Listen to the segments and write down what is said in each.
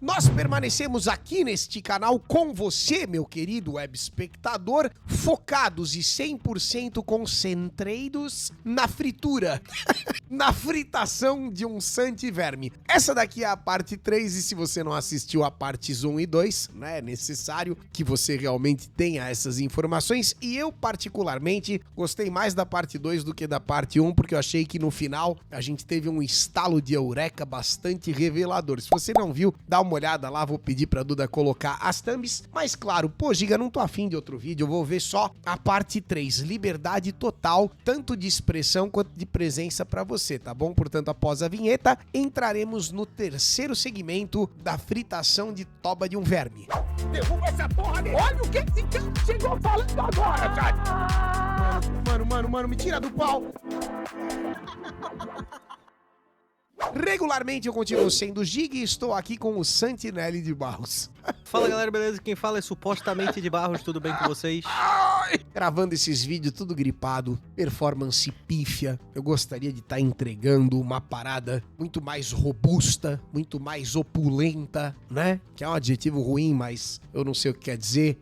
Nós permanecemos aqui neste canal com você, meu querido web espectador, focados e 100% concentrados na fritura, na fritação de um santiverme. Essa daqui é a parte 3 e se você não assistiu a partes 1 e 2, né, é necessário que você realmente tenha essas informações e eu particularmente gostei mais da parte 2 do que da parte 1 porque eu achei que no final a gente teve um estalo de eureka bastante revelador. Se você não viu, dá uma olhada lá, vou pedir pra Duda colocar as thumbs, mas claro, pô, Giga, não tô afim de outro vídeo, eu vou ver só a parte 3, liberdade total, tanto de expressão quanto de presença pra você, tá bom? Portanto, após a vinheta, entraremos no terceiro segmento da fritação de toba de um verme. Derruba essa porra dele. Olha o que esse cara chegou falando agora, cara. Mano, me tira do pau. Regularmente eu continuo sendo Giga e estou aqui com o Santinelli de Barros. Fala galera, beleza? Quem fala é supostamente de Barros, tudo bem com vocês? Gravando esses vídeos tudo gripado, performance pífia, eu gostaria de estar entregando uma parada muito mais robusta, muito mais opulenta, né? Que é um adjetivo ruim, mas eu não sei o que quer dizer.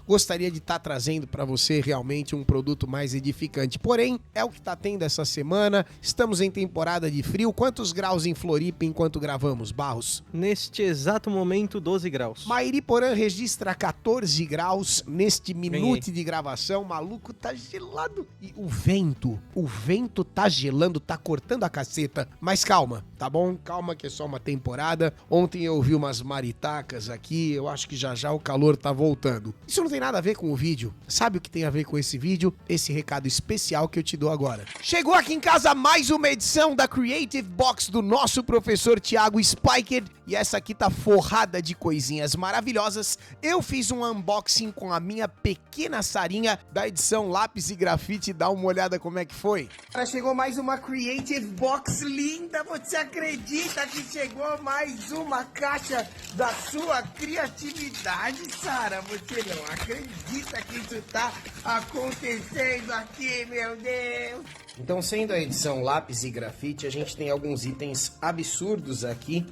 Gostaria de estar trazendo para você realmente um produto mais edificante. Porém, é o que está tendo essa semana. Estamos em temporada de frio. Quantos graus em Floripa enquanto gravamos, Barros? Neste exato momento, 12 graus. Mairiporã registra 14 graus neste minuto de gravação. O maluco tá gelado. E o vento tá gelando, tá cortando a caceta. Mas calma, tá bom? Calma que é só uma temporada. Ontem eu ouvi umas maritacas aqui. Eu acho que já já o calor tá voltando. Isso não tem nada a ver com o vídeo. Sabe o que tem a ver com esse vídeo? Esse recado especial que eu te dou agora. Chegou aqui em casa mais uma edição da Creative Box do nosso professor Thiago Spiker. E essa aqui tá forrada de coisinhas maravilhosas. Eu fiz um unboxing com a minha pequena Sarinha da edição Lápis e Grafite. Dá uma olhada como é que foi. Cara, chegou mais uma Creative Box linda. Você acredita que chegou mais uma caixa da sua criatividade, Sara? Você não acredita que isso tá acontecendo aqui, meu Deus? Então, sendo a edição Lápis e Grafite, a gente tem alguns itens absurdos aqui.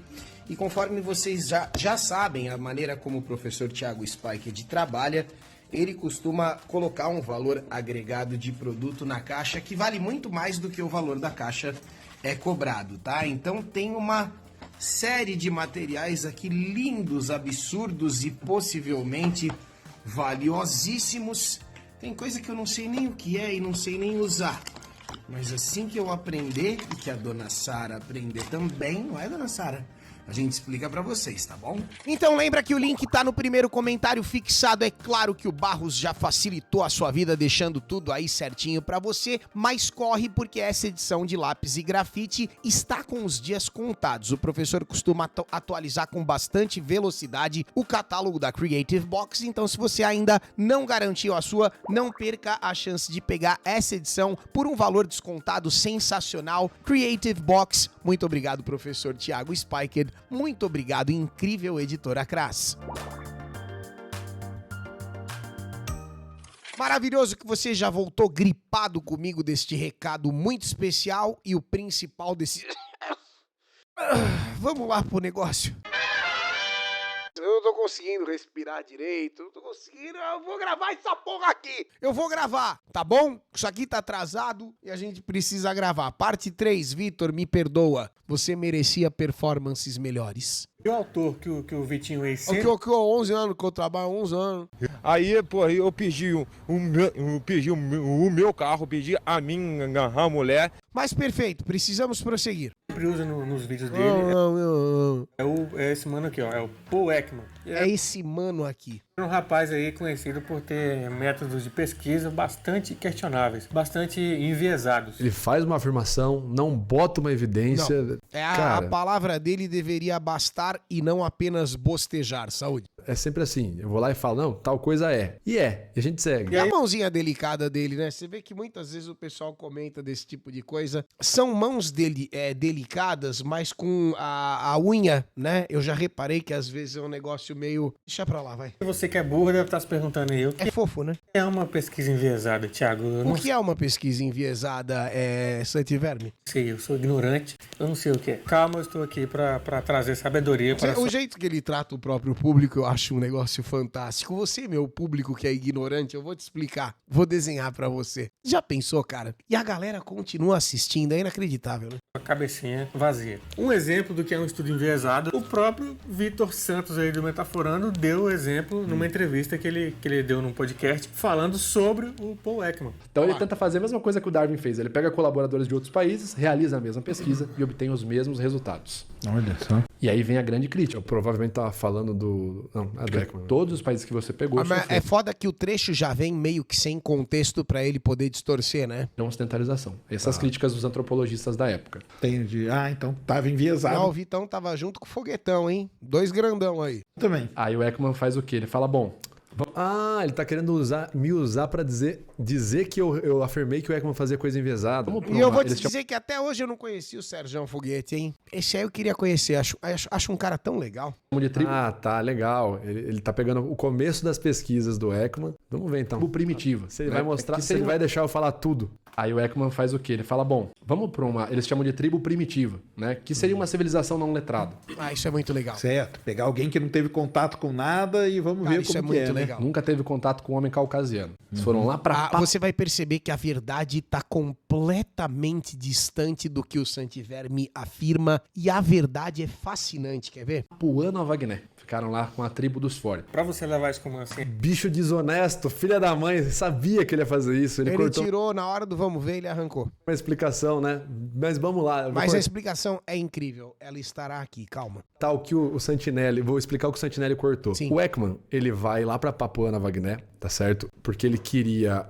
E conforme vocês já sabem, a maneira como o professor Thiago Spiker trabalha, ele costuma colocar um valor agregado de produto na caixa que vale muito mais do que o valor da caixa é cobrado, tá? Então tem uma série de materiais aqui lindos, absurdos e possivelmente valiosíssimos. Tem coisa que eu não sei nem o que é e não sei nem usar. Mas assim que eu aprender e que a dona Sara aprender também, não é, dona Sara? A gente explica pra vocês, tá bom? Então lembra que o link tá no primeiro comentário fixado. É claro que o Barros já facilitou a sua vida deixando tudo aí certinho pra você, mas corre porque essa edição de Lápis e Grafite está com os dias contados. O professor costuma atualizar com bastante velocidade o catálogo da Creative Box, então se você ainda não garantiu a sua, não perca a chance de pegar essa edição por um valor descontado sensacional. Creative Box, muito obrigado, professor Thiago Spiker. Muito obrigado, incrível editora Cras. Maravilhoso que você já voltou gripado comigo deste recado muito especial e o principal desse... Vamos lá pro negócio. Eu não tô conseguindo respirar direito, não tô conseguindo, eu vou gravar essa porra aqui. Eu vou gravar, tá bom? Isso aqui tá atrasado e a gente precisa gravar. Parte 3, Vitor, me perdoa. Você merecia performances melhores. E o autor que o Vitinho é Que eu 11 anos, que eu trabalho 11 anos. Aí, pô, eu pedi o meu carro, pedi a minha a mulher. Mas perfeito, precisamos prosseguir. Sempre usa nos vídeos dele. Não. É esse mano aqui, ó. É o Paul Ekman. É esse mano aqui. É um rapaz aí conhecido por ter métodos de pesquisa bastante questionáveis, bastante enviesados. Ele faz uma afirmação, não bota uma evidência. Não. A palavra dele deveria bastar e não apenas bostejar. Saúde. É sempre assim. Eu vou lá e falo, não, tal coisa é. E é. E a gente segue. E a mãozinha delicada dele, né? Você vê que muitas vezes o pessoal comenta desse tipo de coisa. São mãos dele delicadas, mas com a unha, né? Eu já reparei que às vezes é um negócio meio... Deixa pra lá, vai. Você Você que é burro deve estar se perguntando aí, o que É fofo, né? é uma pesquisa enviesada, Thiago? Eu O não que é uma pesquisa enviesada, Santiverme? sei, eu sou ignorante, eu não sei o que é. Calma, eu estou aqui pra trazer sabedoria para O jeito que ele trata o próprio público, eu acho um negócio fantástico. Você, meu público que é ignorante, eu vou te explicar. Vou desenhar pra você. Já pensou, cara? E a galera continua assistindo, é inacreditável, né? a cabecinha vazia. Um exemplo do que é um estudo enviesado, o próprio Vitor Santos aí do Metaforando deu exemplo numa entrevista que ele deu num podcast falando sobre o Paul Ekman. Então ele tenta fazer a mesma coisa que o Darwin fez. Ele pega colaboradores de outros países, realiza a mesma pesquisa e obtém os mesmos resultados. Olha só. E aí vem a grande crítica. Eu provavelmente tava falando do... Não, é do Ekman. Todos os países que você pegou... Mas é foda que o trecho já vem meio que sem contexto pra ele poder distorcer, né? Não ocidentalização. Essas críticas dos antropologistas da época. Entendi. Ah, então tava enviesado. Não, o Vitão tava junto com o Foguetão, hein? 2 grandão aí. Também. Aí o Ekman faz o quê? Ele fala, bom... ele tá querendo me usar pra dizer que eu afirmei que o Ekman fazia coisa enviesada. E eu vou te dizer que até hoje eu não conheci o Serjão Foguete, hein? Esse aí eu queria conhecer. Acho um cara tão legal. Ah, tá, legal. Ele tá pegando o começo das pesquisas do Ekman. Vamos ver então. O primitivo. Se ele vai mostrar, se ele vai deixar eu falar tudo. Aí o Ekman faz o quê? Ele fala, bom, vamos pra uma... Eles chamam de tribo primitiva, né? Que seria uma civilização não letrada. Ah, isso é muito legal. Certo. Pegar alguém que não teve contato com nada e vamos Cara, ver isso como é que muito é, né? legal. Nunca teve contato com o homem caucasiano. Eles foram lá pra... Você vai perceber que a verdade tá completamente distante do que o Santiverme afirma e a verdade é fascinante, quer ver? Papuana Wagner. Ficaram lá com a tribo dos Fore. Pra você levar isso como assim, Bicho desonesto, filha da mãe, sabia que ele ia fazer isso. Ele cortou tirou na hora do vamos ver, ele arrancou. uma explicação, né? Mas vamos lá. Mas a explicação é incrível. Ela estará aqui, calma. Tal que o Santinelli, vou explicar o que o Santinelli cortou. Sim. O Ekman, ele vai lá pra Papuana Wagner, tá certo? Porque ele queria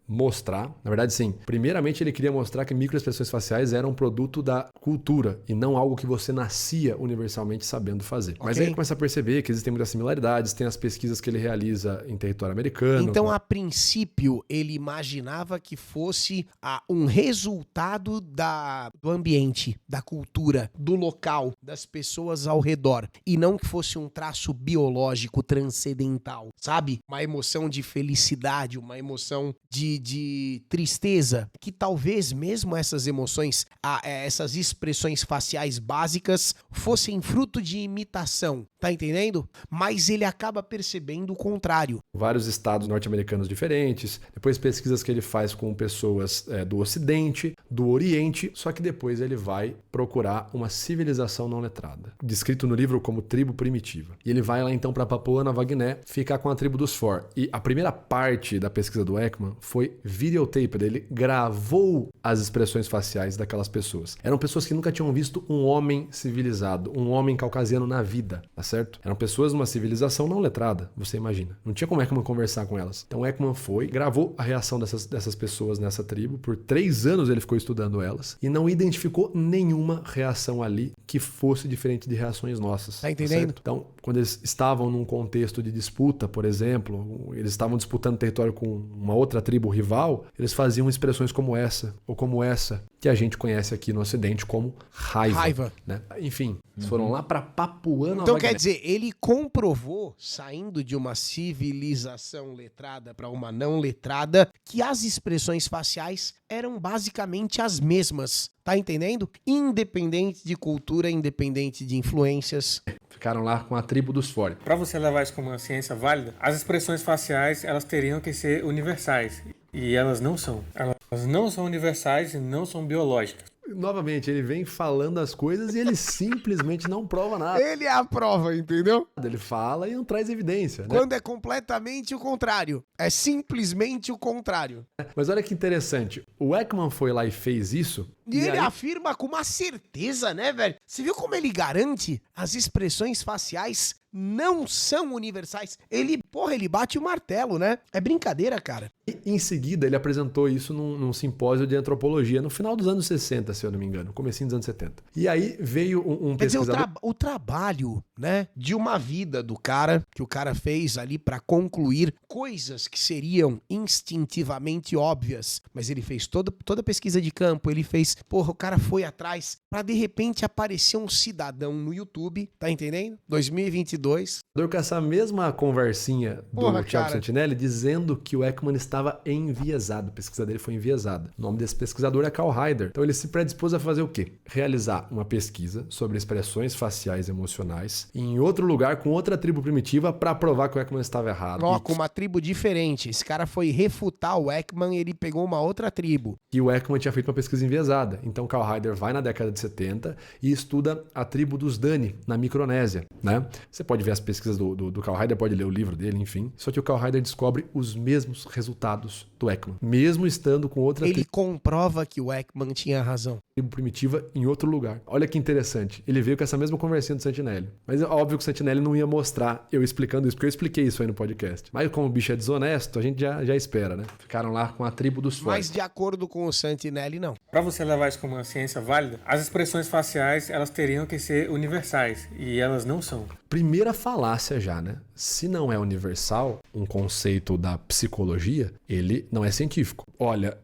mostrar, na verdade sim, primeiramente ele queria mostrar que microexpressões faciais eram um produto da cultura e não algo que você nascia universalmente sabendo fazer. Mas aí ele começa a perceber que existem muitas similaridades, tem as pesquisas que ele realiza em território americano. Então, a princípio, ele imaginava que fosse um resultado do ambiente, da cultura, do local, das pessoas ao redor. E não que fosse um traço biológico transcendental, sabe? Uma emoção de felicidade, uma emoção de tristeza. Que talvez mesmo essas emoções, essas expressões faciais básicas, fossem fruto de imitação. Tá entendendo? Mas ele acaba percebendo o contrário. Vários estados norte-americanos diferentes, depois pesquisas que ele faz com pessoas do Ocidente, do Oriente, só que depois ele vai procurar uma civilização não letrada, descrito no livro como tribo primitiva. E ele vai lá então para Papuana Wagner ficar com a tribo dos Fore. E a primeira parte da pesquisa do Ekman foi videotape, ele gravou as expressões faciais daquelas pessoas. Eram pessoas que nunca tinham visto um homem civilizado, um homem caucasiano na vida, tá certo? Eram pessoas numa civilização não letrada, você imagina. Não tinha como Ekman conversar com elas. Então Ekman foi, gravou a reação dessas pessoas nessa tribo. Por 3 anos ele ficou estudando elas e não identificou nenhuma reação ali que fosse diferente de reações nossas. Tá entendendo? Certo? Então, quando eles estavam num contexto de disputa, por exemplo, eles estavam disputando território com uma outra tribo rival, eles faziam expressões como essa, ou como essa, que a gente conhece aqui no Ocidente como raiva. Né? Enfim, eles foram lá para Papuana Então Wagner. quer dizer, ele comprovou, saindo de uma civilização letrada para uma não letrada, que as expressões faciais eram basicamente as mesmas. Tá entendendo? Independente de cultura, independente de influências. Ficaram lá com a tribo dos Fore. pra você levar isso como uma ciência válida, as expressões faciais, elas teriam que ser universais. E elas não são. Elas não são universais e não são biológicas. Novamente, ele vem falando as coisas e ele simplesmente não prova nada. Ele é a prova, entendeu? Ele fala e não traz evidência, né? Quando é completamente o contrário. É simplesmente o contrário. Mas olha que interessante. O Ekman foi lá e fez isso. E ele aí... afirma com uma certeza, né, velho? Você viu como ele garante as expressões faciais não são universais? Ele bate o martelo, né? É brincadeira, cara. E em seguida, ele apresentou isso num simpósio de antropologia no final dos anos 60, se eu não me engano, comecinho dos anos 70. E aí veio um Quer dizer, pesquisador... o trabalho, né, de uma vida do cara, que o cara fez ali pra concluir coisas que seriam instintivamente óbvias, mas ele fez toda a pesquisa de campo, ele fez, o cara foi atrás pra de repente aparecer um cidadão no YouTube, tá entendendo? 2022 22. Com essa mesma conversinha do Porra, Thiago cara. Santinelli dizendo que o Ekman estava enviesado, a pesquisa dele foi enviesada. O nome desse pesquisador é Karl Haider. Então ele se predispôs a fazer o quê? Realizar uma pesquisa sobre expressões faciais emocionais em outro lugar com outra tribo primitiva para provar que o Ekman estava errado. Ó, com uma tribo diferente. Esse cara foi refutar o Ekman e ele pegou uma outra tribo. Que o Ekman tinha feito uma pesquisa enviesada. Então Karl Haider vai na década de 70 e estuda a tribo dos Dani, na Micronésia, né? Você pode ver as pesquisas do Karl Haider, pode ler o livro dele, enfim. Só que o Karl Haider descobre os mesmos resultados do Ekman, mesmo estando com outra Ele comprova que o Ekman tinha razão. tribo primitiva em outro lugar. Olha que interessante. Ele veio com essa mesma conversinha do Santinelli. Mas é óbvio que o Santinelli não ia mostrar eu explicando isso, porque eu expliquei isso aí no podcast. Mas como o bicho é desonesto, a gente já espera, né? Ficaram lá com a tribo dos Mas fortes. de acordo com o Santinelli, não. Para você levar isso como uma ciência válida, as expressões faciais elas teriam que ser universais e elas não são. Primeira falácia já, né? Se não é universal, um conceito da psicologia, ele não é científico. Olha,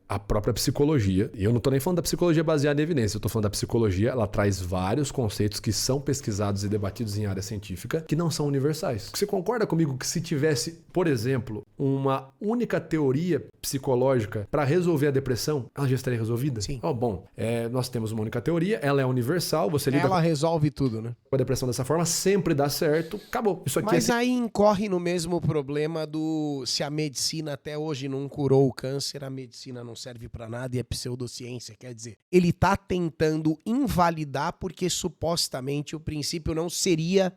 a própria psicologia, e eu não tô nem falando da psicologia baseada em evidência, eu tô falando da psicologia, ela traz vários conceitos que são pesquisados e debatidos em área científica que não são universais. Você concorda comigo que se tivesse, por exemplo, uma única teoria psicológica para resolver a depressão, ela já estaria resolvida? Sim. Nós temos uma única teoria, ela é universal, você lida Ela resolve tudo, né? com a depressão dessa forma, sempre dá certo, acabou. Isso aqui Mas é aí incorre no mesmo problema do se a medicina até hoje não curou o câncer, a medicina não serve pra nada e é pseudociência. Quer dizer, ele tá tentando invalidar porque supostamente o princípio não seria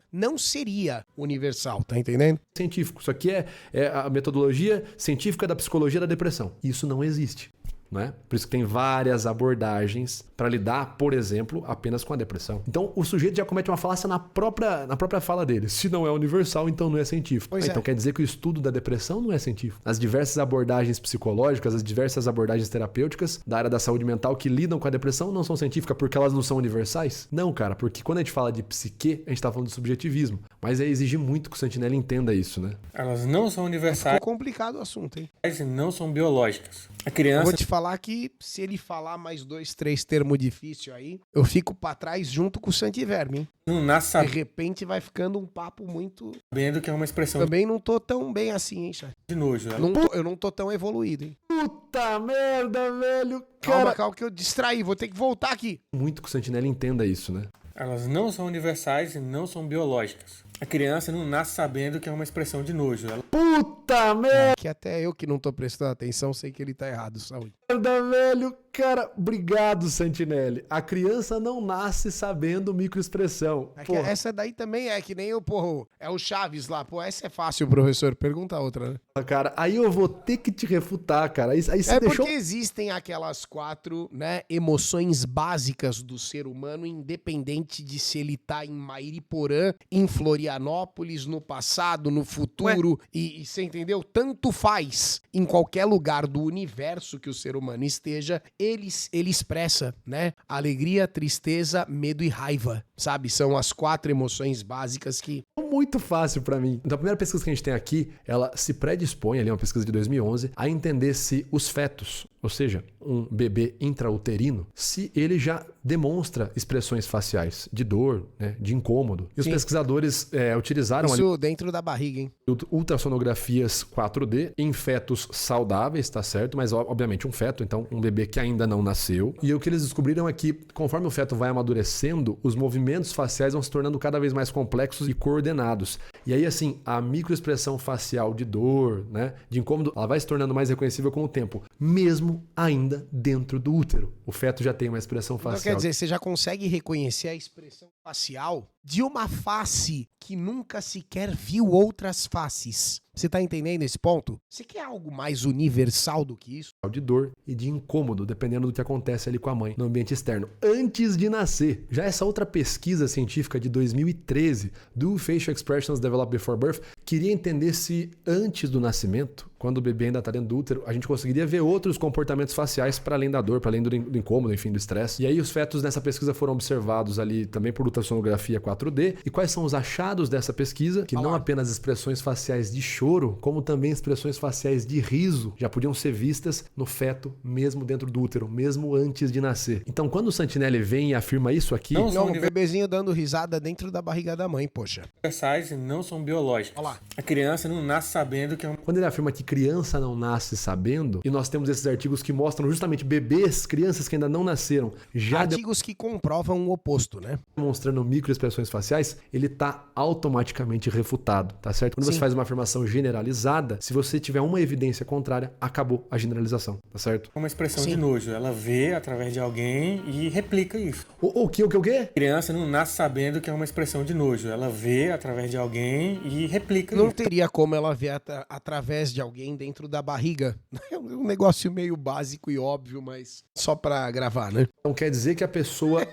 universal, tá entendendo? científico. Isso aqui é a metodologia científica da psicologia da depressão. Isso não existe. Né? Por isso que tem várias abordagens para lidar, por exemplo, apenas com a depressão. Então, o sujeito já comete uma falácia na própria fala dele. Se não é universal, então não é científico. Então quer dizer que o estudo da depressão não é científico. As diversas abordagens psicológicas, as diversas abordagens terapêuticas da área da saúde mental que lidam com a depressão não são científicas porque elas não são universais? Não, cara, porque quando a gente fala de psique, a gente tá falando de subjetivismo. Mas exige muito que o Santinelli entenda isso, né? Elas não são universais Ficou complicado o assunto, hein? e não são biológicas. A Eu criança vou te falar que se ele falar mais 2, 3 termos difíceis aí, eu fico pra trás junto com o Santiverme, hein? não nasce De repente vai ficando um papo muito... sabendo que é uma expressão Também não tô tão bem assim, hein, Chay? de nojo. Ela Eu não tô tão evoluído, hein? Puta merda, velho! Calma que eu distraí, vou ter que voltar aqui. Muito que o Santinelli entenda isso, né? Elas não são universais e não são biológicas. A criança não nasce sabendo que é uma expressão de nojo. Ela Puta merda, Que até eu que não tô prestando atenção sei que ele tá errado, saúde. velho! Cara, obrigado, Santinelli. A criança não nasce sabendo microexpressão. É que essa daí também é que nem o, porra, é o Chaves lá. Pô, essa é fácil, professor. Pergunta outra, né? Cara, aí eu vou ter que te refutar, cara. Aí você É deixou... porque existem aquelas 4, né, emoções básicas do ser humano, independente de se ele tá em Mairiporã, em Florianópolis, no passado, no futuro, e você entendeu? Tanto faz em qualquer lugar do universo que o ser humano esteja, ele expressa, né? Alegria, tristeza, medo e raiva, sabe? São as 4 emoções básicas que... Muito fácil pra mim. Então a primeira pesquisa que a gente tem aqui, ela se predispõe, ali é uma pesquisa de 2011, a entender se os fetos, ou seja, um bebê intrauterino, se ele já demonstra expressões faciais de dor, né, de incômodo. E os pesquisadores utilizaram ali Isso dentro da barriga, hein? ultrassonografias 4D em fetos saudáveis, tá certo? Mas obviamente um feto, então um bebê que ainda não nasceu. E o que eles descobriram é que conforme o feto vai amadurecendo, os movimentos faciais vão se tornando cada vez mais complexos e coordenados. E aí assim, a microexpressão facial de dor, né, de incômodo, ela vai se tornando mais reconhecível com o tempo, mesmo ainda dentro do útero. O feto já tem uma expressão facial. Então quer dizer, você já consegue reconhecer a expressão facial de uma face que nunca sequer viu outras faces. Você tá entendendo esse ponto? Você quer algo mais universal do que isso? De dor e de incômodo, dependendo do que acontece ali com a mãe no ambiente externo, antes de nascer. Já essa outra pesquisa científica de 2013 do Facial Expressions Developed Before Birth queria entender se antes do nascimento, quando o bebê ainda está dentro do útero, a gente conseguiria ver outros comportamentos faciais para além da dor, para além do incômodo, enfim, do estresse. E aí os fetos nessa pesquisa foram observados ali também por ultrassonografia 4D. E quais são os achados dessa pesquisa? Que não apenas expressões faciais de choro, como também expressões faciais de riso já podiam ser vistas no feto, mesmo dentro do útero, mesmo antes de nascer. Então, quando o Santinelli vem e afirma isso aqui... Não, o bebezinho dando risada dentro da barriga da mãe, poxa. Universais e não são biológicos. Olha lá. A criança não nasce sabendo que é uma... Quando ele afirma que criança não nasce sabendo, e nós temos esses artigos que mostram justamente bebês, crianças que ainda não nasceram, já Artigos que comprovam o oposto, né? demonstrando microexpressões faciais, ele está automaticamente refutado, tá certo? Quando você faz uma afirmação generalizada, se você tiver uma evidência contrária, acabou a generalização, tá certo? uma expressão de nojo. Ela vê através de alguém e replica isso. O quê? A criança não nasce sabendo que é uma expressão de nojo. Ela vê através de alguém e replica Não isso. teria como ela ver através de alguém dentro da barriga. É um negócio meio básico e óbvio, mas só pra gravar, né? Então quer dizer que a pessoa,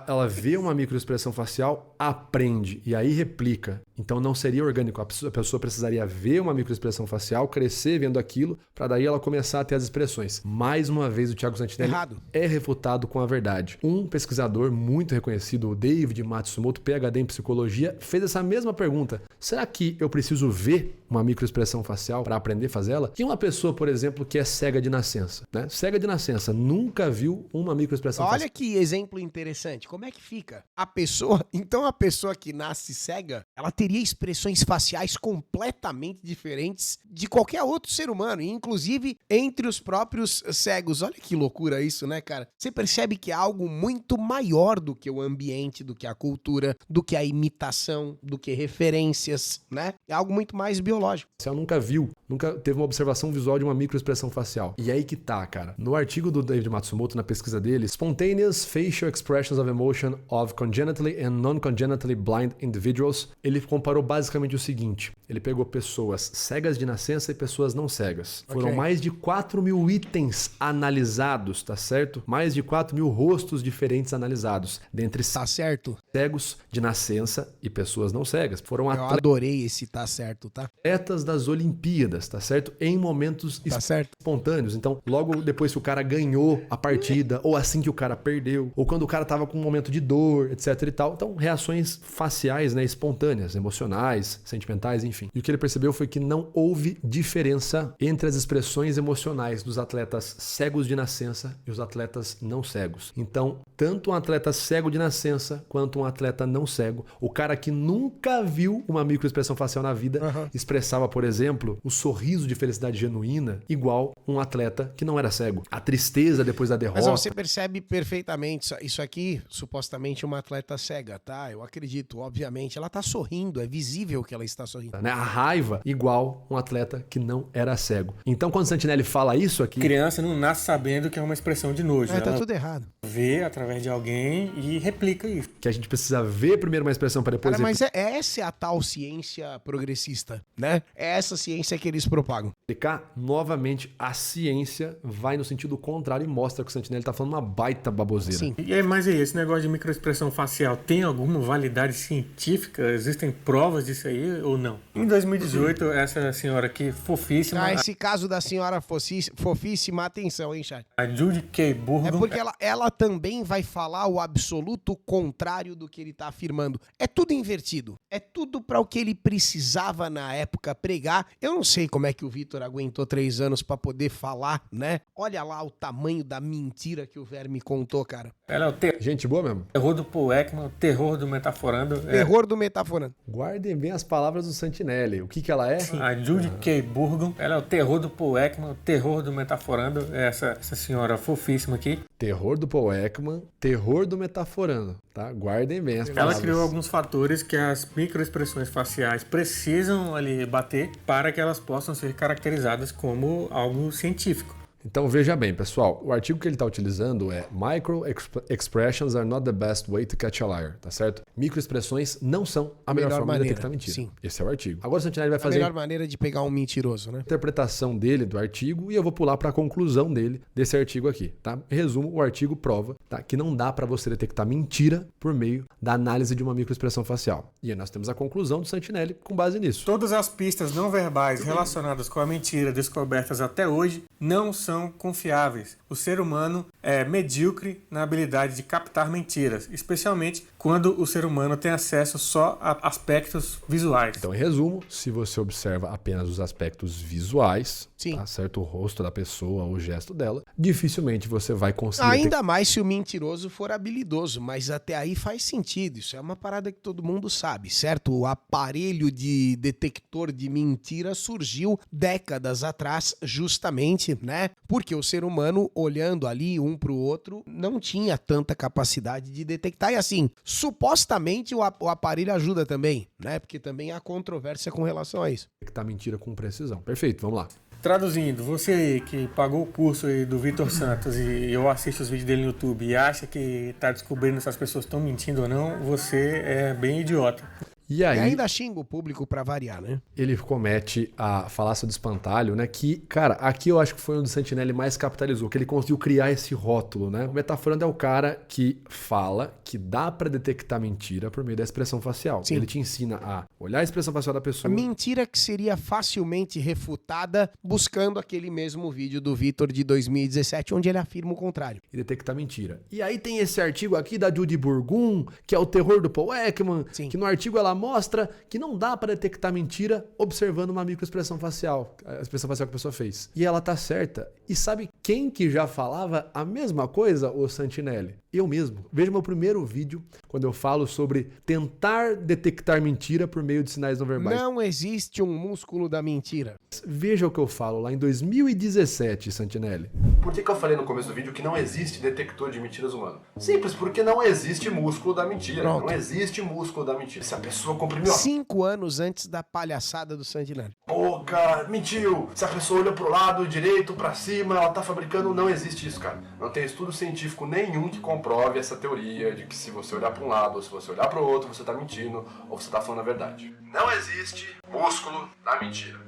ela vê uma microexpressão facial, aprende e aí replica. Então não seria orgânico. A pessoa precisaria ver uma microexpressão facial, crescer vendo aquilo, para daí ela começar a ter as expressões. Mais uma vez o Thiago Santinelli é refutado com a verdade. Um pesquisador muito reconhecido, o David Matsumoto, PhD em psicologia, fez essa mesma pergunta. Será que eu preciso ver uma microexpressão facial para aprender a fazer ela? E uma pessoa, por exemplo, que é cega de nascença, né? Cega de nascença, nunca viu uma microexpressão facial. Olha que exemplo interessante. Como é que fica? A pessoa que nasce cega, ela teria expressões faciais completamente diferentes de qualquer outro ser humano, inclusive entre os próprios cegos. Olha que loucura isso, né, cara? Você percebe que é algo muito maior do que o ambiente, do que a cultura, do que a imitação, do que referências, né? É algo muito mais biológico. Você nunca viu, nunca teve uma observação visual de uma microexpressão facial. E aí que tá, cara. No artigo do David Matsumoto, na pesquisa dele, Spontaneous Facial Expressions of Emotion of Congenitally and Non-Congenitally Blind Individuals, ele comparou basicamente o seguinte. Ele pegou pessoas cegas de nascença e pessoas não cegas. Foram mais de 4.000 itens analisados, tá certo? Mais de 4.000 rostos diferentes analisados. Dentre cegos de nascença e pessoas não cegas. Foram Eu adorei esse tá certo, tá? atletas das Olimpíadas, tá certo? Em momentos espontâneos. Então, logo depois que o cara ganhou a partida, ou assim que o cara perdeu, ou quando o cara tava com um momento de dor, etc e tal. Então, reações faciais, né, espontâneas, emocionais, sentimentais, enfim. E o que ele percebeu foi que não houve diferença entre as expressões emocionais dos atletas cegos de nascença e os atletas não cegos. Então, tanto um atleta cego de nascença quanto um atleta não cego, o cara que nunca viu uma microexpressão facial na vida, expressava, por exemplo, o sorriso de felicidade genuína igual um atleta que não era cego. A tristeza depois da derrota. Mas você percebe perfeitamente isso aqui, supostamente uma atleta cega, tá? Eu acredito, obviamente. Ela tá sorrindo, é visível que ela está sorrindo. Né? A raiva igual um atleta que não era cego. Então, quando o Santinelli fala isso aqui... A criança não nasce sabendo que é uma expressão de nojo. Tá tudo errado. Vê através de alguém e replica isso. Que a gente precisa ver primeiro uma expressão para depois... Cara, mas essa é a tal ciência progressista, né? É essa ciência que eles propagam. Explicar novamente, a ciência vai no sentido contrário e mostra que o Santinelli tá falando uma baita baboseira. Sim. E aí, mas aí, esse negócio de microexpressão facial tem alguma validade científica? Existem provas disso aí ou não? Em 2018, essa senhora aqui, fofíssima... Esse caso da senhora fofíssima, atenção, hein, chat? A Judy K. Burgon... É porque ela também vai falar o absoluto contrário do que ele tá afirmando. É tudo invertido. É tudo para o que ele precisava na época pregar. Eu não sei como é que o Vitor aguentou 3 anos para poder falar, né? Olha lá o tamanho da mentira que o Verme contou, cara. Ela é o Gente boa mesmo. terror do Paul Ekman, o terror do Metaforando. Terror do Metaforando. Guardem bem as palavras do Santinelli. O que ela é? A Judy K. Burgon, ela é o terror do Paul Ekman, o terror do Metaforando. Essa senhora fofíssima aqui. Terror do Paul Ekman, terror do Metaforando, tá? Guardem bem as palavras. Ela criou alguns fatores que as microexpressões faciais precisam ali bater para que elas possam ser caracterizadas como algo científico. Então veja bem, pessoal, o artigo que ele está utilizando é Micro expressions are not the best way to catch a liar, tá certo? Microexpressões não são a melhor forma de detectar mentira. Sim. Esse é o artigo. Agora o Santinelli vai fazer A melhor maneira de pegar um mentiroso, né? a interpretação dele do artigo e eu vou pular para a conclusão dele desse artigo aqui, tá? Em resumo, o artigo prova, tá, que não dá para você detectar mentira por meio da análise de uma microexpressão facial. E aí nós temos a conclusão do Santinelli com base nisso. Todas as pistas não verbais relacionadas com a mentira descobertas até hoje não são são confiáveis. O ser humano é medíocre na habilidade de captar mentiras, especialmente quando o ser humano tem acesso só a aspectos visuais. Então, em resumo, se você observa apenas os aspectos visuais, Sim. tá certo? O rosto da pessoa, o gesto dela, dificilmente você vai conseguir... Ainda mais se o mentiroso for habilidoso, mas até aí faz sentido. Isso é uma parada que todo mundo sabe, certo? O aparelho de detector de mentira surgiu décadas atrás, justamente, né? Porque o ser humano, olhando ali um pro outro, não tinha tanta capacidade de detectar. E assim, supostamente o aparelho ajuda também, né? Porque também há controvérsia com relação a isso. detectar mentira com precisão. Perfeito, vamos lá. Traduzindo, você aí que pagou o curso aí do Vitor Santos e eu assisto os vídeos dele no YouTube e acha que tá descobrindo se as pessoas estão mentindo ou não, você é bem idiota. E E aí, ainda xinga o público pra variar, né? ele comete a falácia do espantalho, né? Que, cara, aqui eu acho que foi onde o Santinelli mais capitalizou, que ele conseguiu criar esse rótulo, né? O metaforando é o cara que fala que dá pra detectar mentira por meio da expressão facial. Sim. Ele te ensina a olhar a expressão facial da A pessoa. mentira que seria facilmente refutada buscando aquele mesmo vídeo do Vitor de 2017, onde ele afirma o contrário. E detectar mentira. E aí tem esse artigo aqui da Judy Burgum, que é o terror do Paul Ekman, Sim. que no artigo ela mostra que não dá pra detectar mentira observando uma microexpressão facial, a expressão facial que a pessoa fez. E ela tá certa. E sabe quem que já falava a mesma coisa, o Santinelli? Eu mesmo. Veja meu primeiro vídeo, quando eu falo sobre tentar detectar mentira por meio de sinais não verbais. Não existe um músculo da mentira. Veja o que eu falo lá em 2017, Santinelli. Por que eu falei no começo do vídeo que não existe detector de mentiras humano? Simples, porque não existe músculo da mentira. Pronto. Não existe músculo da mentira. Se a pessoa comprimiu... 5 anos antes da palhaçada do Santinelli. Pô, cara, mentiu. Se a pessoa olha pro lado direito, pra cima, ela tá fabricando... Não existe isso, cara. Não tem estudo científico nenhum que comprove essa teoria de que se você olhar pra um lado ou se você olhar pro outro, você tá mentindo ou você tá falando a verdade. Não existe músculo da mentira.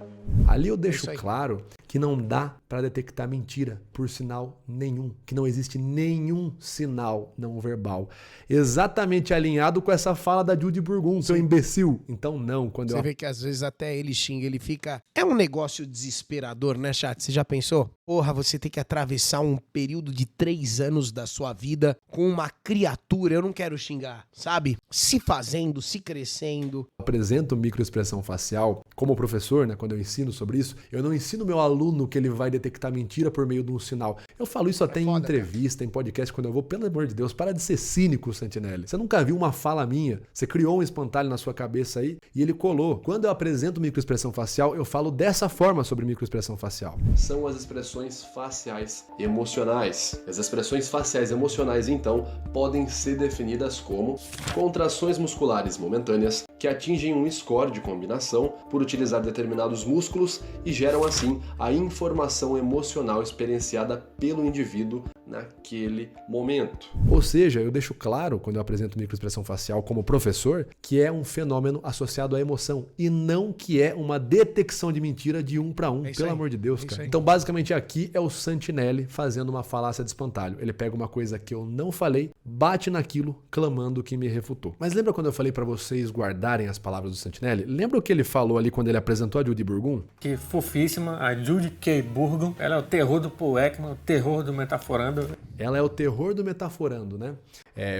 Ali eu deixo isso aí. claro que não dá para detectar mentira por sinal nenhum, que não existe nenhum sinal não verbal. Exatamente alinhado com essa fala da Judy Burgum, seu imbecil. Então não, quando Você eu... vê que às vezes até ele xinga, ele fica... É um negócio desesperador, né, chat? Você já pensou? Porra, você tem que atravessar um período de 3 anos da sua vida com uma criatura, eu não quero xingar, sabe? Se fazendo, se crescendo. apresento microexpressão facial como professor, né, quando eu ensino sobre isso, eu não ensino meu aluno que ele vai detectar mentira por meio de um sinal. Eu falo isso até em entrevista, em podcast, quando eu vou, pelo amor de Deus, para de ser cínico, Santinelli. Você nunca viu uma fala minha, você criou um espantalho na sua cabeça aí e ele colou. Quando eu apresento microexpressão facial, eu falo dessa forma sobre microexpressão facial. São as expressões faciais emocionais. As expressões faciais emocionais, então, podem ser definidas como contrações musculares momentâneas que atingem um score de combinação por utilizar determinados músculos e geram assim a informação emocional experienciada pelo indivíduo naquele momento. Ou seja, eu deixo claro, quando eu apresento microexpressão facial como professor, que é um fenômeno associado à emoção e não que é uma detecção de mentira de um para um, É isso pelo aí. amor de Deus, É isso cara. aí. Então, basicamente, aqui é o Santinelli fazendo uma falácia de espantalho. Ele pega uma coisa que eu não falei, bate naquilo, clamando que me refutou. Mas lembra quando eu falei para vocês guardarem as palavras do Santinelli? Lembra o que ele falou ali quando ele apresentou a Judy Burgum? Que fofíssima, a Judy K. Burgum. Ela é o terror do Paul Ekman, o terror do Metaforando. Ela é o terror do metaforando, né?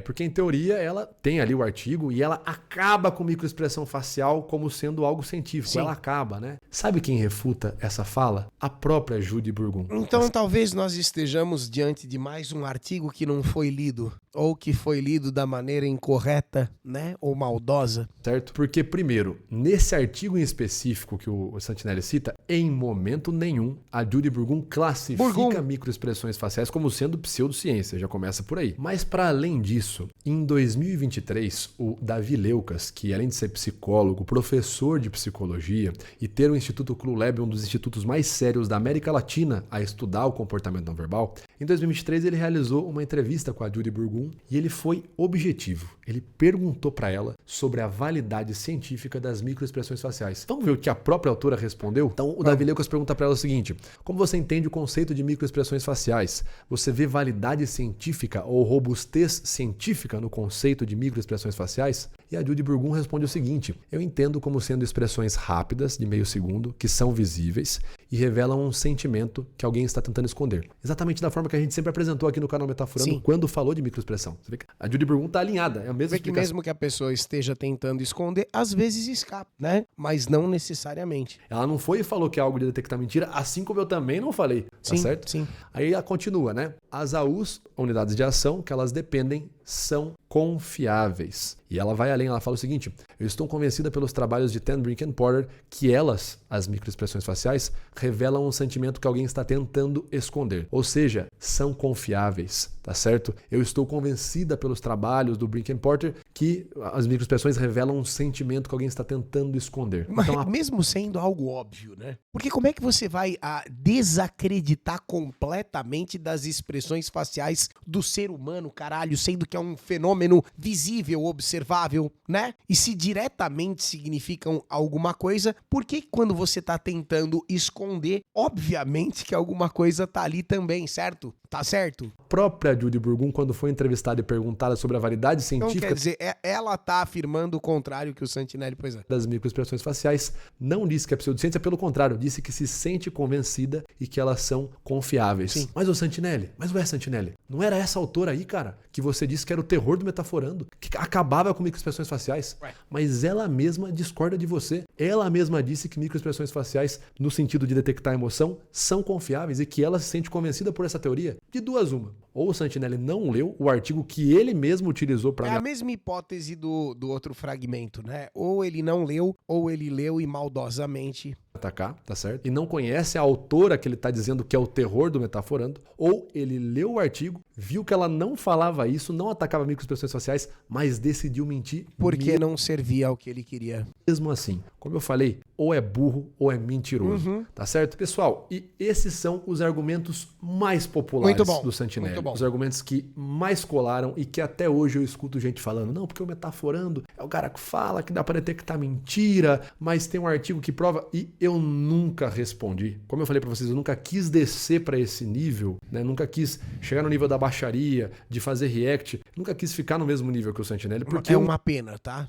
Porque em teoria ela tem ali o artigo e ela acaba com microexpressão facial como sendo algo científico. Sim. Ela acaba, né? Sabe quem refuta essa fala? A própria Judy Burgum. Então talvez nós estejamos diante de mais um artigo que não foi lido, ou que foi lido da maneira incorreta, né? Ou maldosa. Certo? Porque, primeiro, nesse artigo em específico que o Santinelli cita, em momento nenhum a Judy Burgum classifica microexpressões faciais como sendo pseudociência, já começa por aí. Mas, para além disso, em 2023, o Davi Leucas, que além de ser psicólogo, professor de psicologia e ter o Instituto CluLab, um dos institutos mais sérios da América Latina a estudar o comportamento não verbal, em 2023 ele realizou uma entrevista com a Judy Burgum e ele foi objetivo. Ele perguntou para ela sobre a validade científica das microexpressões faciais. Vamos ver o que a própria autora respondeu? Então, o Davi Leucas pergunta para ela o seguinte: como você entende o conceito de microexpressões faciais? Você vê validade científica ou robustez científica no conceito de microexpressões faciais? E a Judy Burgum responde o seguinte: eu entendo como sendo expressões rápidas, de meio segundo, que são visíveis e revelam um sentimento que alguém está tentando esconder. Exatamente da forma que a gente sempre apresentou aqui no canal Metaforando. Sim. Quando falou de microexpressão. Você vê que a Judy Burgum tá alinhada, é a mesma explicação. Que mesmo que a pessoa esteja tentando esconder, às vezes escapa, né? Mas não necessariamente. Ela não foi e falou que é algo de detectar mentira, assim como eu também não falei, tá certo? Sim. Aí ela continua, né? As AUs, unidades de ação, que elas dependem, são confiáveis. E ela vai além, ela fala o seguinte: eu estou convencida pelos trabalhos de Ten Brink and Porter que elas, as microexpressões faciais, revelam um sentimento que alguém está tentando esconder. Ou seja, são confiáveis, tá certo? Eu estou convencida pelos trabalhos do Brink and Porter que as microexpressões revelam um sentimento que alguém está tentando esconder. Mas então, mesmo sendo algo óbvio, né? Porque como é que você vai desacreditar completamente das expressões faciais do ser humano, caralho, sendo que é um fenômeno visível, observável, né? E se diretamente significam alguma coisa, por que quando você tá tentando esconder, obviamente que alguma coisa tá ali também, certo? Tá certo? A própria Judy Burgum, quando foi entrevistada e perguntada sobre a validade científica... Então, quer dizer, ela tá afirmando o contrário que o Santinelli, pois é. Das microexpressões faciais, não disse que é pseudociência, pelo contrário, disse que se sente convencida e que elas são confiáveis. Sim. Mas o Santinelli, Santinelli, não era essa autora aí, cara, que você disse que era o terror do Metaforando, que acabava com microexpressões faciais? Ué. Mas ela mesma discorda de você. Ela mesma disse que microexpressões faciais, no sentido de detectar emoção, são confiáveis e que ela se sente convencida por essa teoria. De duas uma. Ou o Santinelli não leu o artigo que ele mesmo utilizou para... É a mesma hipótese do outro fragmento, né? Ou ele não leu, ou ele leu e maldosamente... atacar, tá certo? E não conhece a autora que ele tá dizendo que é o terror do Metaforando, ou ele leu o artigo, viu que ela não falava isso, não atacava microexpressões faciais, mas decidiu mentir. Porque não servia ao que ele queria. Mesmo assim, como eu falei, ou é burro ou é mentiroso, tá certo? Pessoal, e esses são os argumentos mais populares do Santinelli. Os argumentos que mais colaram e que até hoje eu escuto gente falando, não, porque o Metaforando é o cara que fala que dá para detectar mentira, mas tem um artigo que prova, e eu nunca respondi. Como eu falei pra vocês, eu nunca quis descer pra esse nível, né? Nunca quis chegar no nível da baixaria, de fazer react, nunca quis ficar no mesmo nível que o Santinelli, porque... É uma pena, tá?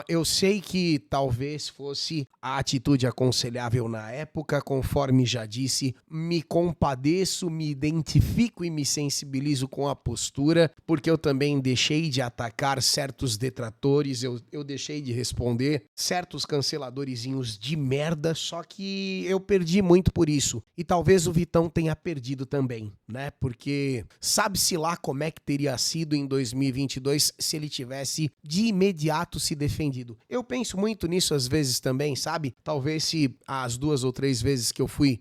Eu sei que talvez fosse a atitude aconselhável na época, conforme já disse, me compadeço, me identifico e me sensibilizo com a postura, porque eu também deixei de atacar certos detratores, eu deixei de responder certos canceladorzinhos de merda, só que eu perdi muito por isso. E talvez o Vitão tenha perdido também, né? Porque sabe-se lá como é que teria sido em 2022 se ele tivesse de imediato se defendido. Eu penso muito nisso às vezes também, sabe? Talvez se as 2 ou 3 vezes que eu fui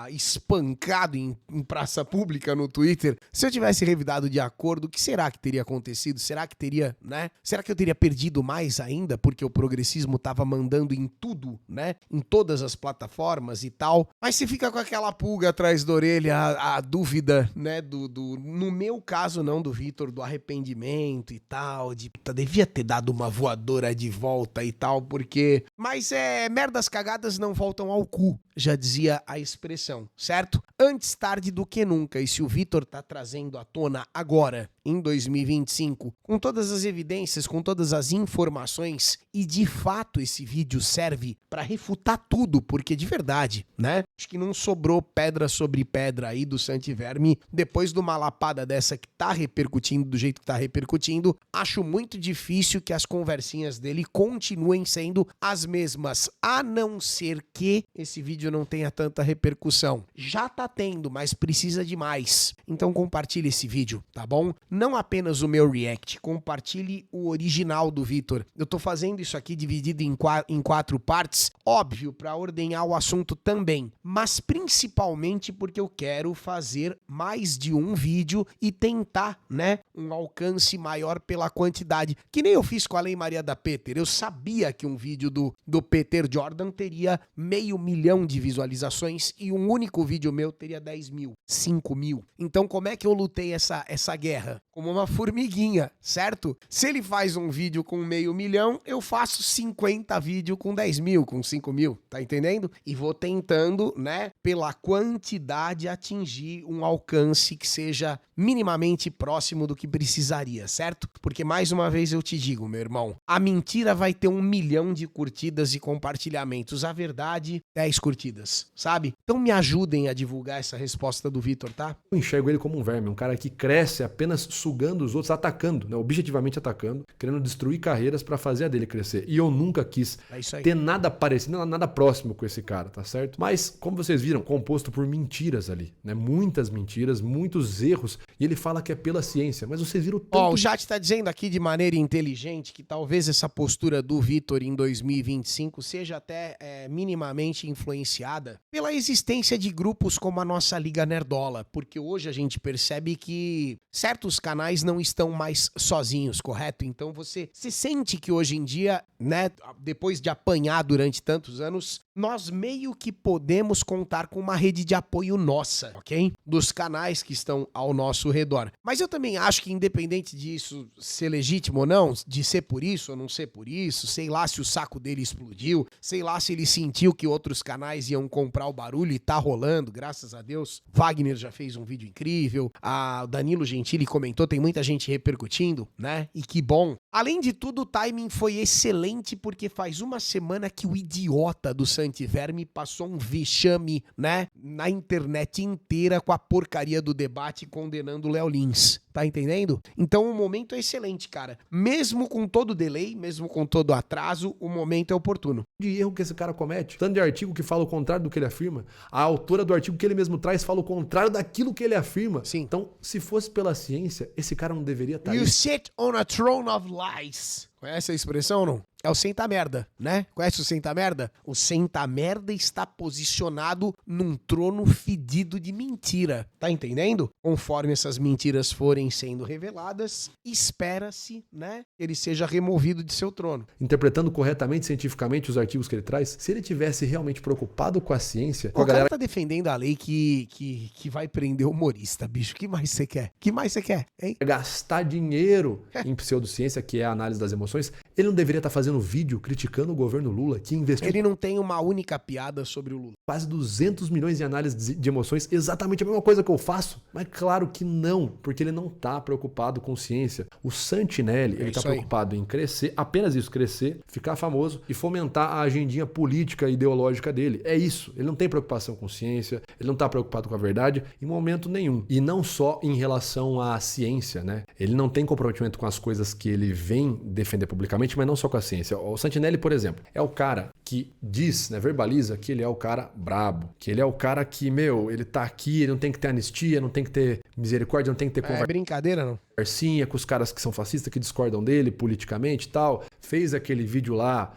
espancado em praça pública no Twitter, se eu tivesse revidado de acordo, o que será que teria acontecido? Será que teria, né? Será que eu teria perdido mais ainda porque o progressismo tava mandando em tudo, né? Em todas as plataformas e tal. Mas você fica com aquela pulga atrás da orelha, a dúvida, né? No meu caso, não do Vitor, do arrependimento e tal, de devia ter dado uma voadora de volta e tal, porque... Mas merdas cagadas não voltam ao cu, já dizia a expressão, certo? Antes tarde do que nunca, e se o Vitor tá trazendo à tona agora, em 2025, com todas as evidências, com todas as informações, e de fato esse vídeo serve para refutar tudo, porque de verdade, né? Acho que não sobrou pedra sobre pedra aí do Santiverme, depois de uma lapada dessa que tá repercutindo do jeito que tá repercutindo, acho muito difícil que as conversinhas dele continuem sendo as mesmas, a não ser que esse vídeo não tenha tanta repercussão. Já tá tendo, mas precisa de mais. Então compartilhe esse vídeo, tá bom? Não apenas o meu react, compartilhe o original do Vitor. Eu tô fazendo isso aqui dividido em 4 partes, óbvio, para ordenhar o assunto também, mas principalmente porque eu quero fazer mais de um vídeo e tentar, né, um alcance maior pela quantidade, que nem eu fiz com a Lei Maria da Peter. Eu sabia que um vídeo do Peter Jordan teria 500 mil de visualizações e um único vídeo meu teria 10 mil, 5 mil. Então como é que eu lutei essa guerra? como uma formiguinha, certo? Se ele faz um vídeo com 500 mil, eu faço 50 vídeos com 10 mil, com 5 mil, tá entendendo? E vou tentando, né, pela quantidade atingir um alcance que seja minimamente próximo do que precisaria, certo? Porque mais uma vez eu te digo, meu irmão, a mentira vai ter 1 milhão de curtidas e compartilhamentos, a verdade, 10 curtidas, sabe? Então me ajudem a divulgar essa resposta do Vitor, tá? Eu enxergo ele como um verme, um cara que cresce apenas sugando os outros, atacando, né? Objetivamente atacando, querendo destruir carreiras pra fazer a dele crescer. E eu nunca quis ter nada parecido, nada próximo com esse cara, tá certo? Mas, como vocês viram, composto por mentiras ali, né? Muitas mentiras, muitos erros. E ele fala que é pela ciência, mas vocês viram tanto... Ó, o chat tá dizendo aqui de maneira inteligente que talvez essa postura do Vitor em 2025 seja até minimamente influenciada pela existência de grupos como a nossa Liga Nerdola, porque hoje a gente percebe que certos canais não estão mais sozinhos, correto? Então você sente que hoje em dia, né, depois de apanhar durante tantos anos, nós meio que podemos contar com uma rede de apoio nossa, ok? Dos canais que estão ao nosso redor. Mas eu também acho que independente disso ser legítimo ou não, de ser por isso ou não ser por isso, sei lá se o saco dele explodiu, sei lá se ele sentiu que outros canais iam comprar o barulho e tá rolando, graças a Deus. Wagner já fez um vídeo incrível, o Danilo Gentili comentou, tem muita gente repercutindo, né? E que bom. Além de tudo, o timing foi excelente porque faz uma semana que o idiota do Santiverme passou um vexame, né? Na internet inteira com a porcaria do debate condenando o Léo Lins. Tá entendendo? Então o momento é excelente, cara. Mesmo com todo o delay, mesmo com todo o atraso, o momento é oportuno. De erro que esse cara comete. Tanto de artigo que fala o contrário do que ele afirma. A autora do artigo que ele mesmo traz fala o contrário daquilo que ele afirma. Sim. Então, se fosse pela ciência, esse cara não deveria estar aí. You sit on a throne of lies. Conhece a expressão ou não? É o senta merda, né? Conhece o senta merda? O senta merda está posicionado num trono fedido de mentira. Tá entendendo? Conforme essas mentiras forem sendo reveladas, espera-se, né, que ele seja removido de seu trono. Interpretando corretamente, cientificamente, os artigos que ele traz, se ele tivesse realmente preocupado com a ciência... O cara tá defendendo a lei que vai prender o humorista, bicho. O que mais você quer? O que mais você quer, hein? Gastar dinheiro em pseudociência, que é a análise das emoções, ele não deveria estar fazendo vídeo criticando o governo Lula, que investiu... Ele não tem uma única piada sobre o Lula. Quase 200 milhões de análise de emoções, exatamente a mesma coisa que eu faço. Mas claro que não, porque ele não tá preocupado com ciência. O Santinelli, ele tá preocupado em crescer, apenas isso, crescer, ficar famoso e fomentar a agendinha política e ideológica dele. É isso. Ele não tem preocupação com ciência, ele não tá preocupado com a verdade em momento nenhum. E não só em relação à ciência, né? Ele não tem comprometimento com as coisas que ele vem defender publicamente, mas não só com a ciência. O Santinelli, por exemplo, é o cara que diz, né, verbaliza que ele é o cara brabo, que ele é o cara que, ele tá aqui, ele não tem que ter anistia, não tem que ter misericórdia, não tem que ter conversa. É brincadeira, não? Conversinha com os caras que são fascistas, que discordam dele politicamente e tal. Fez aquele vídeo lá.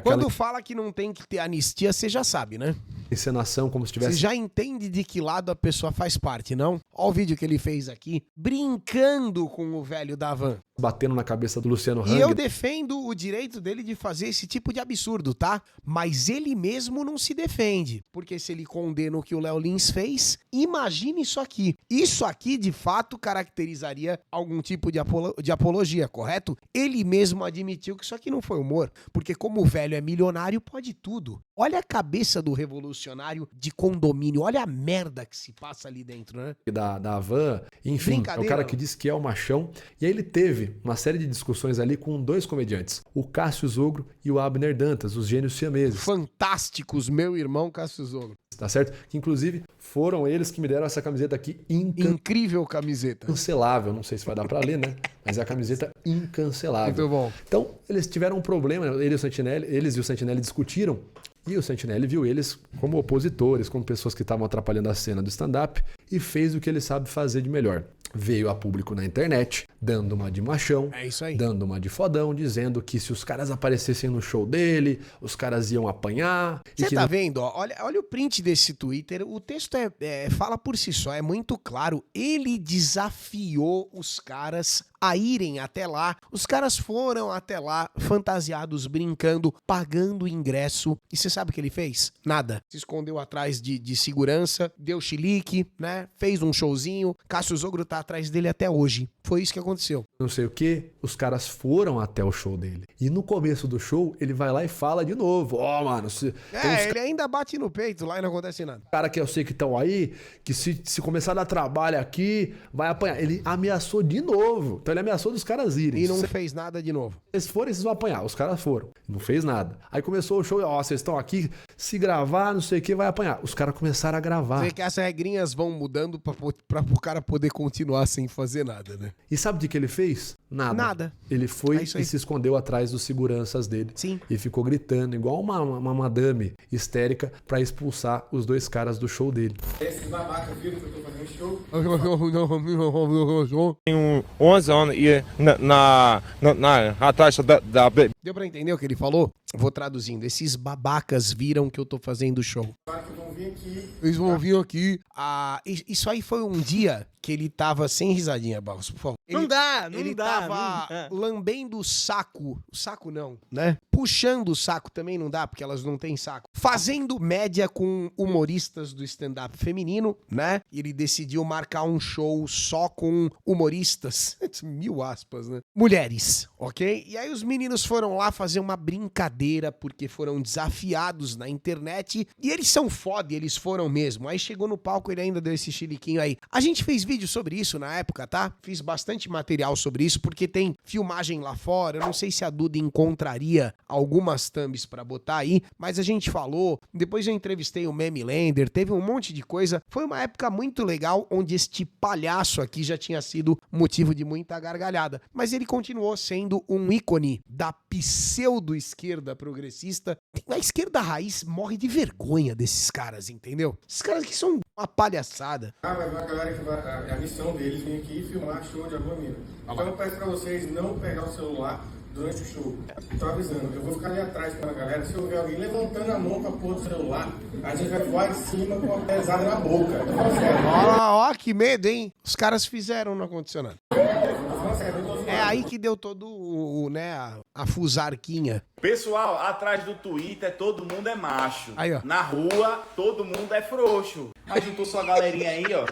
Quando fala que não tem que ter anistia, você já sabe, né? Encenação como se tivesse... Você já entende de que lado a pessoa faz parte, não? Olha o vídeo que ele fez aqui, brincando com o velho da van. Batendo na cabeça do Luciano Hang. E eu defendo o direito dele de fazer esse tipo de absurdo, tá? Mas ele mesmo não se defende. Porque se ele condena o que o Léo Lins fez, imagine isso aqui. Isso aqui, de fato, caracterizaria algum tipo de apologia, correto? Ele mesmo admitiu que isso aqui não foi humor. Porque como o velho é milionário, pode tudo. Olha a cabeça do revolucionário de condomínio. Olha a merda que se passa ali dentro, né? Da van. Enfim, é o cara que diz que é o machão. E aí ele teve uma série de discussões ali com dois comediantes. O Cássio Zogro e o Abner Dantas, os gênios siameses. Fantásticos, meu irmão Cássio Zogro. Tá certo? Que inclusive foram eles que me deram essa camiseta aqui incrível camiseta. Incancelável, não sei se vai dar pra ler, né? Mas é a camiseta incancelável. Muito bom. Então, eles tiveram um problema, eles e o Santinelli discutiram. E o Santinelli viu eles como opositores, como pessoas que estavam atrapalhando a cena do stand-up e fez o que ele sabe fazer de melhor. Veio a público na internet, dando uma de machão, É isso aí. dando uma de fodão, dizendo que se os caras aparecessem no show dele, os caras iam apanhar. e Você que tá não- vendo? Ó, olha o print desse Twitter. O texto fala por si só, é muito claro. Ele desafiou os caras a irem até lá. Os caras foram até lá, fantasiados, brincando, pagando ingresso. E você sabe o que ele fez? Nada. Se escondeu atrás de segurança, deu chilique, né? Fez um showzinho. Cássio Zogro tá atrás dele até hoje. Foi isso que aconteceu. Não sei o que, os caras foram até o show dele. E no começo do show, ele vai lá e fala de novo: ó, mano, tem uns Ele ainda bate no peito lá e não acontece nada. cara que eu sei que estão aí, que se começar a dar trabalho aqui, vai apanhar. Ele ameaçou de novo. Então ele ameaçou dos caras irem. E não Se fez nada de novo. vocês forem, vocês vão apanhar. Os caras foram. Não fez nada. Aí começou o show, ó, vocês estão aqui, se gravar, não sei o que, vai apanhar. Os caras começaram a gravar. Vê que as regrinhas vão mudando pra o cara poder continuar sem fazer nada, né? E sabe de que ele fez? Nada. Nada. Ele foi É isso aí. e se escondeu atrás dos seguranças dele. Sim. E ficou gritando, igual uma madame histérica, pra expulsar os dois caras do show dele. Esses babacas viram que eu tô fazendo show? Tenho 11 anos e na taxa da Deu pra entender o que ele falou? Vou traduzindo. Esses babacas viram que eu tô fazendo show. Vão vir aqui. Eles vão vir aqui. Isso aí foi um dia que ele tava sem risadinha, Barros, por favor. Não dá, não Ele dá. tava não dá. lambendo o saco não, né? Puxando o saco também não dá, porque elas não têm saco. Fazendo média com humoristas do stand-up feminino, né? E ele decidiu marcar um show só com humoristas, 1000 aspas, né? Mulheres, ok? E aí os meninos foram lá fazer uma brincadeira, porque foram desafiados na internet, e eles são foda, e eles foram mesmo. Aí chegou no palco, ele ainda deu esse chiliquinho aí. A gente fez vídeo sobre isso na época, tá? Fiz bastante material sobre isso, porque tem filmagem lá fora. Eu não sei se a Duda encontraria algumas thumbs pra botar aí, mas a gente falou. Depois eu entrevistei o Meme Lender, teve um monte de coisa. Foi uma época muito legal, onde este palhaço aqui já tinha sido motivo de muita gargalhada. Mas ele continuou sendo um ícone da pseudo-esquerda progressista. A esquerda raiz morre de vergonha desses caras, entendeu? Esses caras que são uma palhaçada. Vai uma galera que vai. A missão deles vem aqui filmar show de alguma mina. Então eu peço pra vocês não pegar o celular durante o show. Tô avisando, eu vou ficar ali atrás com a galera. Se eu ver alguém levantando a mão pra pôr o celular, a gente vai voar em cima com a pesada na boca. Tô falando sério. Ó, que medo, hein? Os caras fizeram no ar-condicionado. Tô falando sério, eu tô zoando. É aí que deu todo a fusarquinha. Pessoal, atrás do Twitter todo mundo é macho. Aí, ó. Na rua todo mundo é frouxo. Mas juntou sua galerinha aí, ó.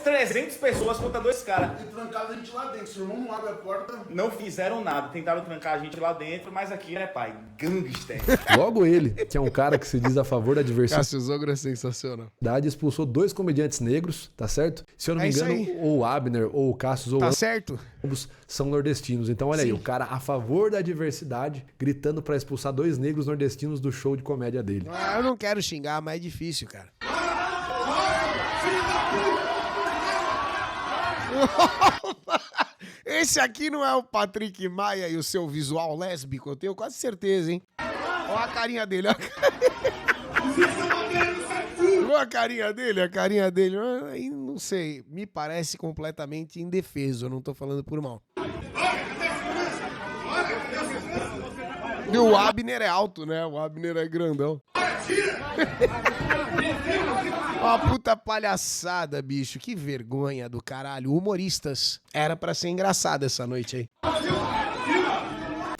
300 pessoas contra 2 caras. E trancaram a gente lá dentro, se o irmão não abre a porta. Não fizeram nada, tentaram trancar a gente lá dentro, mas aqui, né, pai? Gangster. Logo ele, que é um cara que se diz a favor da diversidade, Cássio Zogro é sensacional. expulsou 2 comediantes negros, tá certo? Se eu não me É isso engano, aí. ou o Abner, ou o Cassius, ou Tá certo? ambos são nordestinos. Então olha aí, Sim. o cara a favor da diversidade, gritando pra expulsar 2 negros nordestinos do show de comédia dele. Eu não quero xingar, mas é difícil, cara. Esse aqui não é o Patrick Maia e o seu visual lésbico? Eu tenho quase certeza, hein? Olha a carinha dele, olha a carinha dele, a carinha dele. Aí não sei, me parece completamente indefeso, eu não tô falando por mal. E o Abner é alto, né? O Abner é grandão. Uma puta palhaçada, bicho. Que vergonha do caralho. Humoristas. Era pra ser engraçado essa noite aí.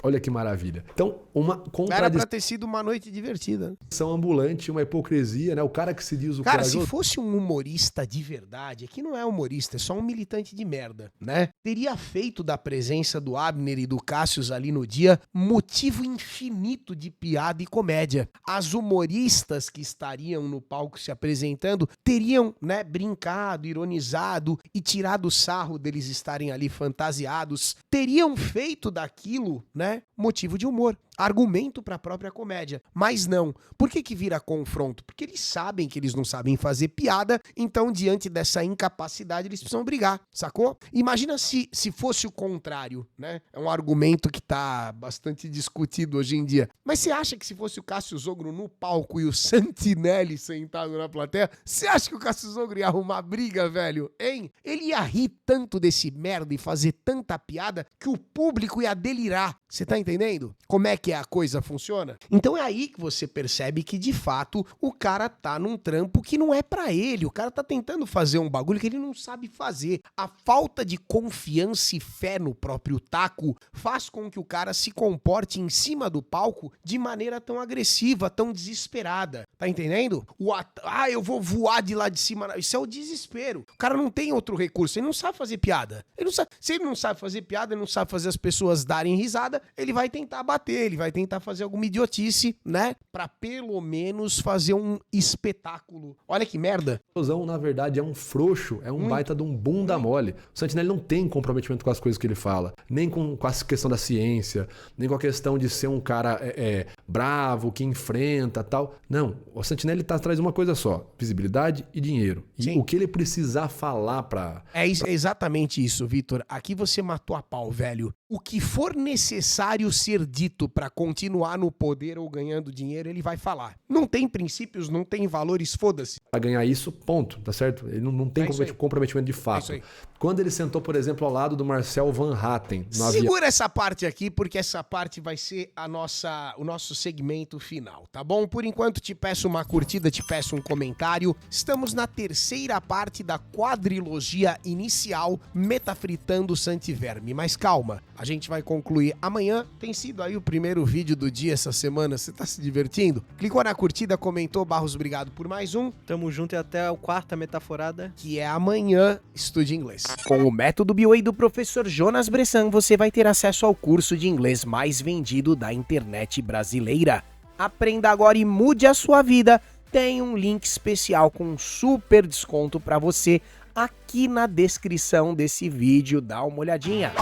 Olha que maravilha. Então, uma Era pra contradição ter sido uma noite divertida. ambulante, uma hipocrisia, né? O cara que se diz o Cara, corajoso. se fosse um humorista de verdade, aqui não é humorista, é só um militante de merda, né? Teria feito da presença do Abner e do Cássius ali no dia motivo infinito de piada e comédia. As humoristas que estariam no palco se apresentando teriam, né, brincado, ironizado e tirado sarro deles estarem ali fantasiados. Teriam feito daquilo, né, motivo de humor. argumento pra própria comédia. Mas não. Por que vira confronto? Porque eles sabem que eles não sabem fazer piada, então diante dessa incapacidade eles precisam brigar, sacou? Imagina se fosse o contrário, né? É um argumento que tá bastante discutido hoje em dia. Mas você acha que se fosse o Cassius Ogro no palco e o Santinelli sentado na plateia, você acha que o Cassius Ogro ia arrumar briga, velho? Hein? Ele ia rir tanto desse merda e fazer tanta piada que o público ia delirar. Você tá entendendo? Como é que a coisa funciona? Então é aí que você percebe que, de fato, o cara tá num trampo que não é pra ele. O cara tá tentando fazer um bagulho que ele não sabe fazer. A falta de confiança e fé no próprio taco faz com que o cara se comporte em cima do palco de maneira tão agressiva, tão desesperada. Tá entendendo? Eu vou voar de lá de cima. Isso é o desespero. O cara não tem outro recurso. Ele não sabe fazer piada. Se ele não sabe fazer piada, ele não sabe fazer as pessoas darem risada, ele vai tentar bater, ele vai tentar fazer alguma idiotice, né? Pra pelo menos fazer um espetáculo. Olha que merda. O Rosão, na verdade, é um frouxo, é um baita de um bunda mole. O Santinelli não tem comprometimento com as coisas que ele fala, nem com a questão da ciência, nem com a questão de ser um cara bravo, que enfrenta tal. Não, o Santinelli tá atrás de uma coisa só, visibilidade e dinheiro. E Sim. o que ele precisar falar pra... É exatamente isso, Vitor. Aqui você matou a pau, velho. O que for necessário ser dito pra continuar no poder ou ganhando dinheiro, ele vai falar. Não tem princípios, não tem valores, foda-se. Pra ganhar isso, ponto, tá certo? Ele não tem comprometimento de fato. Quando ele sentou, por exemplo, ao lado do Marcel Van Hatten no avião... Segura essa parte aqui, porque essa parte vai ser o nosso segmento final, tá bom? Por enquanto, te peço uma curtida, te peço um comentário. Estamos na terceira parte da quadrilogia inicial, Metafritando Santiverme. Mas calma, a gente vai concluir amanhã. Tem sido aí o primeiro vídeo do dia essa semana. Você tá se divertindo? Clicou na curtida, comentou, Barros, obrigado por mais um. Tamo junto e até a quarta metaforada. Que é amanhã, Estude Inglês. Com o método BioWay do professor Jonas Bressan, você vai ter acesso ao curso de inglês mais vendido da internet brasileira. Aprenda agora e mude a sua vida. Tem um link especial com um super desconto para você aqui na descrição desse vídeo. Dá uma olhadinha.